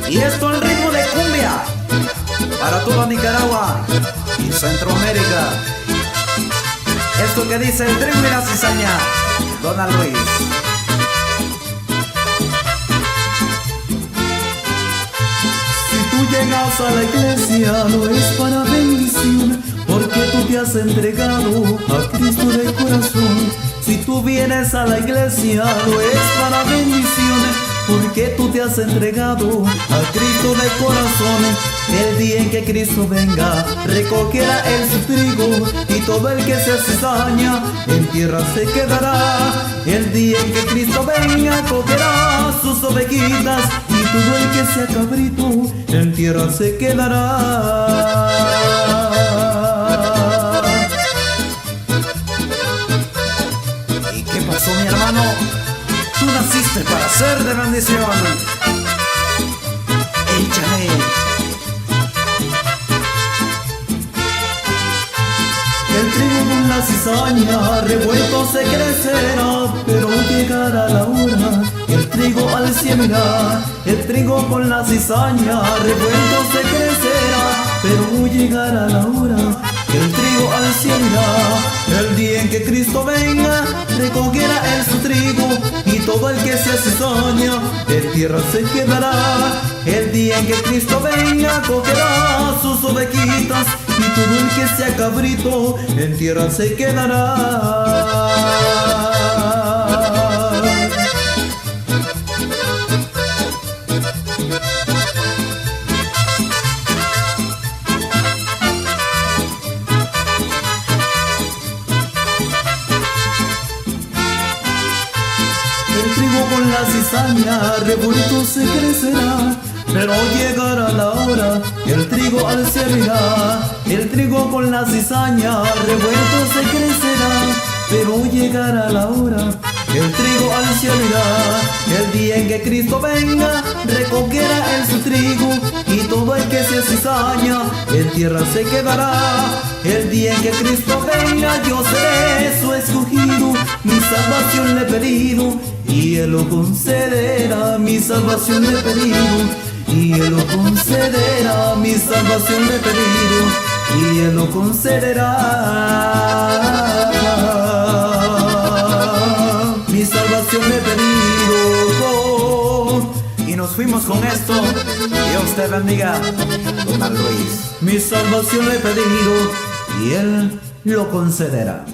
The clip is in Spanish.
Y esto al ritmo de cumbia para toda Nicaragua y Centroamérica. Esto que dice el trigo y la cizaña, Donald Luis. Si tú llegas a la iglesia no es para bendición, porque tú te has entregado a Cristo de corazón. Si tú vienes a la iglesia no es para bendición, porque tú te has entregado a Cristo de corazón. El día en que Cristo venga, recogerá él su trigo, y todo el que se cizaña en tierra se quedará. El día en que Cristo venga, cogerá sus ovejitas, y todo el que sea cabrito en tierra se quedará. ¿Y qué pasó, mi hermano? Tú naciste para ser de bendición. Échale. El trigo con la cizaña revuelto se crecerá, pero llegará la hora, el trigo al cielo irá. El trigo con la cizaña revuelto se crecerá, pero llegará la hora, el trigo al cielo irá. El día en que Cristo venga, recogerá él su trigo, y todo el que se cizaña en tierra se quedará. El día en que Cristo venga, cogerá sus ovejitas, y todo el que sea cabrito en tierra se quedará. el trigo con la cizaña revuelto se crecerá, pero llegará la hora, el trigo al cielo irá. El trigo con la cizaña revuelto se crecerá, pero llegará la hora, el trigo al cielo irá. El día en que Cristo venga, recogerá él su trigo, y todo el que se cizaña en tierra se quedará. El día en que Cristo venga, yo seré su escogido, mi salvación le he pedido, y él lo concederá. Mi salvación le he pedido, y él lo concederá. Mi salvación le he pedido, y él lo concederá. Mi salvación le he pedido. Y nos fuimos con esto. Dios te bendiga, Donald Luis. Mi salvación le he pedido, y él lo concederá.